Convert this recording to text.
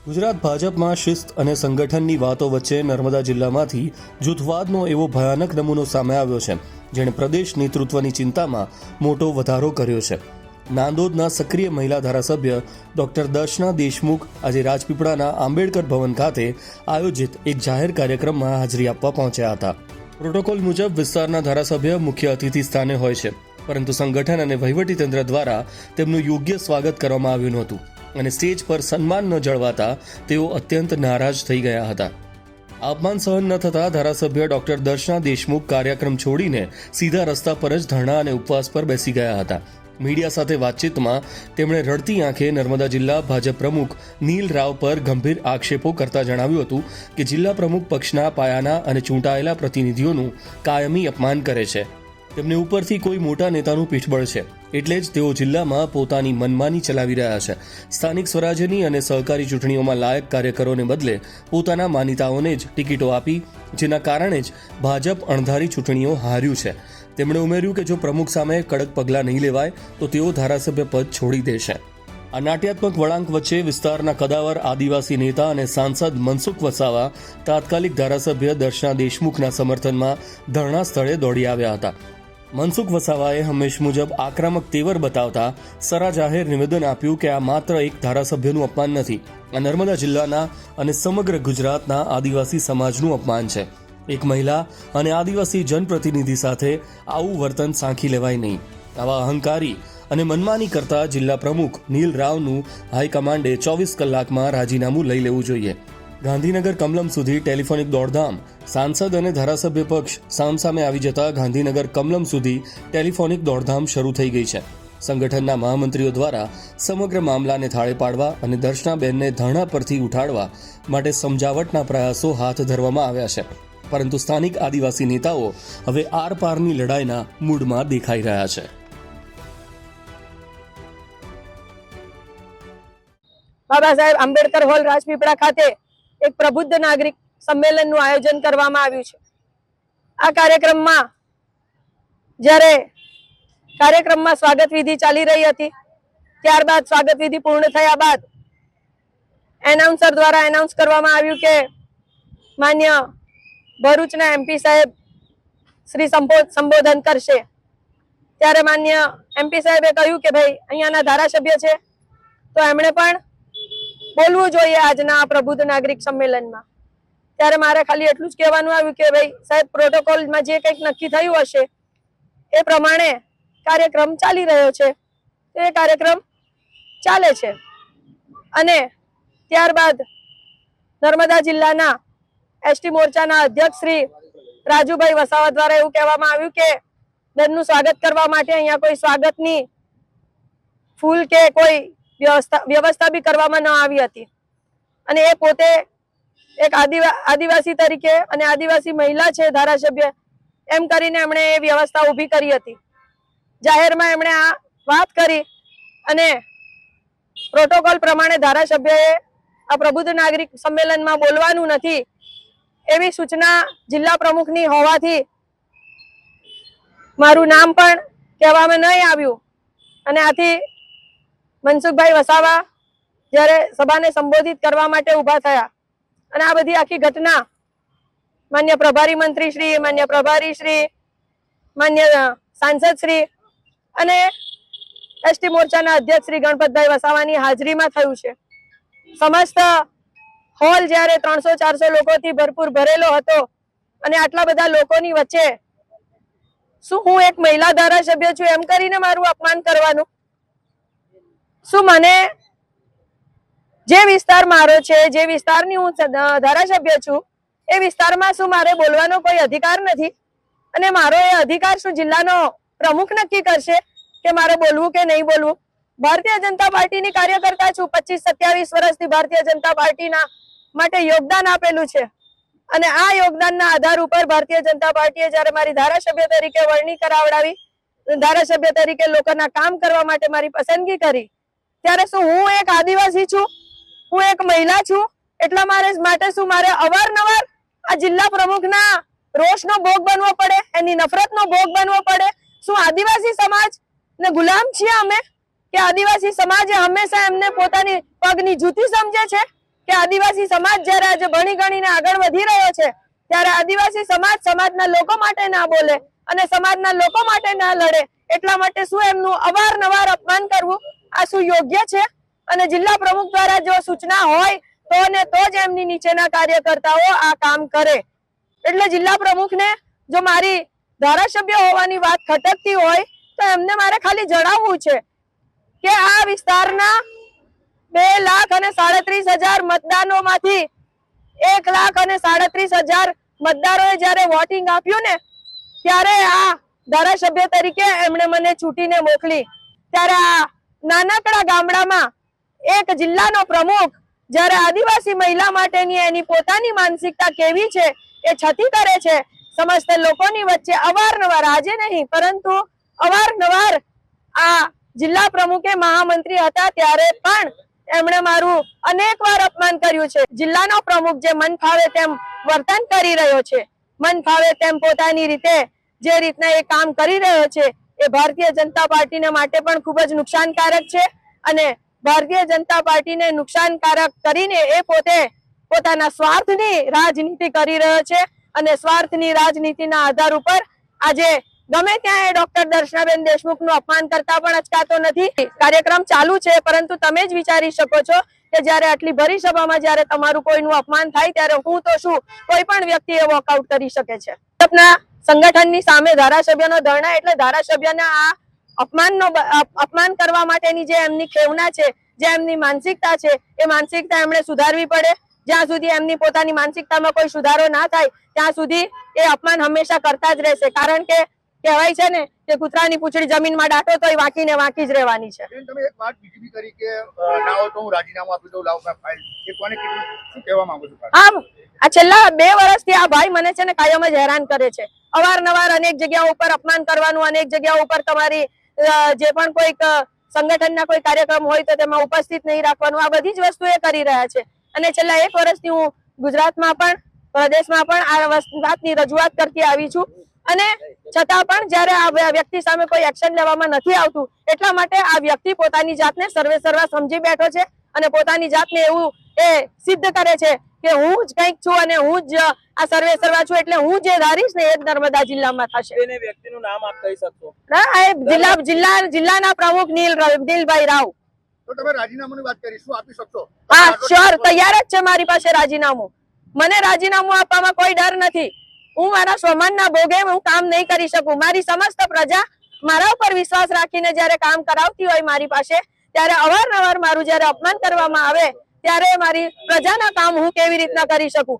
ગુજરાત ભાજપમાં શિસ્ત અને સંગઠનની વાતો વચ્ચે નર્મદા જિલ્લામાંથી જૂથવાદનો એવો ભયાનક નમૂનો સામે આવ્યો છે, જેણે પ્રદેશ નેતૃત્વની ચિંતામાં મોટો વધારો કર્યો છે. નાંદોદના સક્રિય મહિલા ધારાસભ્ય ડોક્ટર દર્શના દેશમુખ આજે રાજપીપળાના આંબેડકર ભવન ખાતે આયોજિત એક જાહેર કાર્યક્રમમાં હાજરી આપવા પહોંચ્યા હતા. પ્રોટોકોલ મુજબ વિસ્તારના ધારાસભ્ય મુખ્ય અતિથિ સ્થાને હોય છે, પરંતુ સંગઠન અને વહીવટીતંત્ર દ્વારા તેમનું યોગ્ય સ્વાગત કરવામાં આવ્યું નહોતું અને સ્ટેજ પર સન્માન ન જળવાતા તેઓ અત્યંત નારાજ થઈ ગયા હતા. અપમાન સહન ન થતા ધારાસભ્ય ડોક્ટર દર્શના દેશમુખ કાર્યક્રમ છોડીને સીધા રસ્તા પર જ ધરણા અને ઉપવાસ પર બેસી ગયા હતા. મીડિયા સાથે વાતચીતમાં તેમણે રડતી આંખે નર્મદા જિલ્લા ભાજપ પ્રમુખ નીલ રાવ પર ગંભીર આક્ષેપો કરતા જણાવ્યું હતું કે જિલ્લા પ્રમુખ પક્ષના પાયાના અને ચૂંટાયેલા પ્રતિનિધિઓનું કાયમી અપમાન કરે છે. તેમને ઉપરથી કોઈ મોટા નેતાનું પીઠબળ છે, એટલે જ તેઓ જિલ્લામાં પોતાની મનમાની ચલાવી રહ્યા છે. સ્થાનિક સ્વરાજ્યની અને સહકારી ચૂંટણીઓમાં લાયક કાર્યકરોને બદલે પોતાના માનીતાઓને જ ટિકિટો આપી, જેના કારણે જ ભાજપ અણધારી ચૂંટણીઓ હાર્યું છે. તેમણે ઉમેર્યું કે જો પ્રમુખ સામે કડક પગલાં નહીં લેવાય તો તેઓ ધારાસભ્ય પદ છોડી દેશે. આ નાટ્યાત્મક વળાંક વચ્ચે વિસ્તારના કદાવર આદિવાસી નેતા અને સાંસદ મનસુખ વસાવા તાત્કાલિક ધારાસભ્ય દર્શના દેશમુખના સમર્થનમાં ધરણા સ્થળે દોડી આવ્યા હતા. મનસુખ વસાવાએ હંમેશ મુજબ આક્રમક તેવર બતાવતા સરા જાહેર નિવેદન આપ્યું કે આ માત્ર એક ધારાસભ્યનું અપમાન નથી, આ નર્મદા જિલ્લાના અને સમગ્ર ગુજરાતના આદિવાસી સમાજનું અપમાન છે. એક મહિલા અને આદિવાસી જનપ્રતિનિધિ સાથે આવું વર્તન સાંખી લેવાય નહીં. આવા અહંકારી અને મનમાની કરતા જિલ્લા પ્રમુખ નીલ રાવનું હાઈકમાન્ડે 24 કલાકમાં રાજીનામું લઈ લેવું જોઈએ. ગાંધીનગર કમલમ સુધી ટેલિફોનિક દોડધામ. સાંસદ અને ધારાસભ્ય પક્ષ સામસામે આવી જતા ગાંધીનગર કમલમ સુધી ટેલિફોનિક દોડધામ શરૂ થઈ ગઈ છે. સંગઠનના મહામંત્રીઓ દ્વારા સમગ્ર મામલાને થાળે પાડવા અને દર્શનાબેનને ધરણા પરથી ઉઠાડવા માટે સમજાવટના પ્રયાસો હાથ ધરવામાં આવ્યા છે, પરંતુ સ્થાનિક આદિવાસી નેતાઓ હવે આરપારની લડાઈના મૂડમાં દેખાઈ રહ્યા છે. બાબા સાહેબ આંબેડકર હોલ રાજપીપળા ખાતે એક પ્રબુદ્ધ નાગરિક સંમેલનનું આયોજન કરવામાં આવ્યું છે. આ કાર્યક્રમમાં જ્યારે કાર્યક્રમમાં સ્વાગત વિધિ ચાલી રહી હતી, ત્યારબાદ સ્વાગત વિધિ પૂર્ણ થયા બાદ એનાઉન્સર દ્વારા એનાઉન્સ કરવામાં આવ્યું કે માન્ય ભરૂચના એમપી સાહેબ શ્રી સંબોધન કરશે. ત્યારે માન્ય એમપી સાહેબે કહ્યું કે ભાઈ અહીંયાના ધારાસભ્ય છે તો એમણે પણ બોલવું જોઈએ આજના પ્રબુદ્ધ નાગરિક સંમેલનમાં. ત્યારે મારે ખાલી એટલું જ કહેવાનું આવ્યું કે ભાઈ સાહેબ, પ્રોટોકોલમાં જે કંઈક નક્કી થયું હશે એ પ્રમાણે કાર્યક્રમ ચાલી રહ્યો છે, તો એ કાર્યક્રમ ચાલે છે. અને ત્યારબાદ નર્મદા જિલ્લાના એસટી મોરચાના અધ્યક્ષ શ્રી રાજુભાઈ વસાવા દ્વારા એવું કહેવામાં આવ્યું કે બેનનું સ્વાગત કરવા માટે અહીંયા કોઈ સ્વાગતની ફૂલ કે કોઈ વ્યવસ્થા બી કરવામાં ન આવી હતી. અને એ પોતે એક આદિવાસી તરીકે અને આદિવાસી મહિલા છે ધારાસભ્ય, એમ કરીને એમણે એ વ્યવસ્થા ઊભી કરી હતી. જાહેરમાં એમણે આ વાત કરી અને પ્રોટોકોલ પ્રમાણે ધારાસભ્યએ આ પ્રબુદ્ધ નાગરિક સંમેલનમાં બોલવાનું નથી એવી સૂચના જિલ્લા પ્રમુખની હોવાથી મારું નામ પણ કહેવામાં નહીં આવ્યું. અને આથી મનસુખભાઈ વસાવા જ્યારે સભાને સંબોધિત કરવા માટે ઊભા થયા અને આ બધી આખી ઘટના માન્ય પ્રભારી મંત્રી શ્રી, માન્ય પ્રભારી શ્રી, માન્ય સાંસદ શ્રી અને એસટી મોરચાના અધ્યક્ષ શ્રી ગણપતભાઈ વસાવાની હાજરીમાં થયું છે. સમસ્ત હોલ જ્યારે 300-400 લોકોથી ભરપૂર ભરેલો હતો અને આટલા બધા લોકોની વચ્ચે શું હું એક મહિલા ધારાસભ્ય છું એમ કરીને મારું અપમાન કરવાનું? શું મને જે વિસ્તાર મારો છે, જે વિસ્તારની હું ધારાસભ્ય છું, એ વિસ્તારમાં શું મારે બોલવાનો કોઈ અધિકાર નથી? અને મારો એ અધિકાર શું જિલ્લાનો પ્રમુખ નક્કી કરશે કે મારે બોલવું કે નહીં બોલવું? ભારતીય જનતા પાર્ટીની કાર્યકર્તા છું, 25-27 વર્ષથી ભારતીય જનતા પાર્ટીના માટે યોગદાન આપેલું છે અને આ યોગદાનના આધાર ઉપર ભારતીય જનતા પાર્ટીએ જ્યારે મારી ધારાસભ્ય તરીકે વરણી કરાવડાવી, ધારાસભ્ય તરીકે લોકોના કામ કરવા માટે મારી પસંદગી કરી, ત્યારે શું હું એક આદિવાસી છું, હું એક મહિલા છું, એટલા માટે શું મારે અવારનવાર આ જિલ્લા પ્રમુખના રોષનો ભોગ બનવો પડે, એની નફરતનો ભોગ બનવો પડે? શું આદિવાસી સમાજ ને ગુલામ છીએ અમે? કે આદિવાસી સમાજે હંમેશા એમને પોતાની પગની જૂતી સમજે છે કે આદિવાસી સમાજ જ્યારે આજે ભણી ગણીને આગળ વધી રહ્યો છે ત્યારે આદિવાસી સમાજ સમાજના લોકો માટે ના બોલે અને સમાજના લોકો માટે ના લડે એટલા માટે શું એમનું અવારનવાર અપમાન કરવું આ શું યોગ્ય છે? અને જિલ્લા પ્રમુખ દ્વારા જો સૂચના હોય તો ને તો જ એમની નીચેના કાર્યકર્તાઓ આ કામ કરે. એટલે જિલ્લા પ્રમુખને જો મારી ધારાસભ્ય હોવાની વાત ખટકતી હોય તો એમને મારે ખાલી જણાવવું છે કે આ વિસ્તારના 2,37,000 મતદાનોમાંથી 1,37,000 મતદારોએ જ્યારે વોટિંગ આપ્યું ને ત્યારે આ ધારાસભ્ય તરીકે એમણે મને ચૂંટીને મોકલી. ત્યારે આ નાનકડા ગામડામાં એક જિલ્લાનો પ્રમુખ જ્યારે આદિવાસી મહિલા માટેની એની પોતાની માનસિકતા કેવી છે એ છતી કરે છે સમસ્ત લોકોની વચ્ચે અવારનવાર, આજે નહીં પરંતુ અવારનવાર આ જિલ્લા પ્રમુખે મહામંત્રી હતા ત્યારે પણ એમણે મારું અનેકવાર અપમાન કર્યું છે. જિલ્લાનો પ્રમુખ જે મન ફાવે તેમ વર્તન કરી રહ્યો છે, મન ફાવે તેમ પોતાની રીતે જે રીતના એ કામ કરી રહ્યો છે એ ભારતીય જનતા પાર્ટીને માટે પણ ખૂબ જ નુકસાનકારક છે અને ભારતીય જનતા પાર્ટીને નુકસાનકારક કરીને એ પોતે પોતાના સ્વાર્થની રાજનીતિ કરી રહ્યો છે અને સ્વાર્થની રાજનીતિના આધાર ઉપર આજે ગમે ત્યાં એ ડોક્ટર દર્શનાબેન દેશમુખનું અપમાન કરતા પણ અચકાતો નથી. કાર્યક્રમ ચાલુ છે પરંતુ તમે જ વિચારી શકો છો કે જ્યારે આટલી ભરી સભામાં જ્યારે તમારું કોઈનું અપમાન થાય ત્યારે હું તો શું કોઈ પણ વ્યક્તિ એ વોકઆઉટ કરી શકે છે. ભાજપના સંગઠનની સામે ધારાસભ્યનો ધરણા એટલે ધારાસભ્યના આ અપમાન કરવા માટેની જે એમની ખેવના છે, જે એમની માનસિકતા છે એ માનસિકતા એમણે સુધારવી પડે. જ્યાં સુધી એમની પોતાની માનસિકતામાં કોઈ સુધારો ના થાય ત્યાં સુધી એ અપમાન હંમેશા કરતા જ રહેશે. કારણ કે કહેવાય છે ને કે કૂતરાની પૂંછડી જમીનમાં દાટો તો એ વાંકીને વાંકી જ રહેવાની છે. તમે એક વાત બીજી બી કરી કે ના હોય તો હું રાજીનામું આપી દઉં, લાવ ફાઇલ એ કોને કેટલું શું કહેવા માંગુ છું? આ છેલ્લા 2 વર્ષથી આ ભાઈ મને છે ને કાયમ જ હેરાન કરે છે. અવારનવાર અનેક જગ્યાઓ ઉપર અપમાન કરવાનું, અનેક જગ્યાઓ ઉપર તમારી જે પણ કોઈક સંગઠનના કોઈ કાર્યક્રમ હોય તો તેમાં ઉપસ્થિત નહીં રાખવાનું, આ બધી જ વસ્તુ એ કરી રહ્યા છે. અને છેલ્લા 1 વર્ષથી હું ગુજરાતમાં પણ પ્રદેશમાં પણ આ વાતની રજૂઆત કરતી આવી છું અને છતાં પણ જ્યારે આ વ્યક્તિ સામે કોઈ એક્શન લેવામાં નથી આવતું એટલા માટે આ વ્યક્તિ પોતાની જાતને સર્વે સર્વા સમજી બેઠો છે અને પોતાની જાતને એવું એ સિદ્ધ કરે છે કે હું જ કંઈક છું અને હું જ આ સર્વે સર્વા છું એટલે હું જે ધારીશ ને એ જ નર્મદા જિલ્લામાં થશે. એને વ્યક્તિનું નામ આપ કહી શકશો? જિલ્લાના પ્રમુખ નીલભાઈ રાવ. તો તમે રાજીનામાની વાત કરી, શું આપી શકશો? હા શ્યોર, તૈયાર જ છે મારી પાસે રાજીનામું. મને રાજીનામું આપવામાં કોઈ ડર નથી. હું મારા સ્વમાનના ભોગે હું કામ નહીં કરી શકું. મારી સમસ્ત પ્રજા મારા ઉપર વિશ્વાસ રાખીને જ્યારે કામ કરાવતી હોય મારી પાસે ત્યારે અવારનવાર મારું જ્યારે અપમાન કરવામાં આવે ત્યારે મારી પ્રજાના કામ હું કેવી રીતના કરી શકું.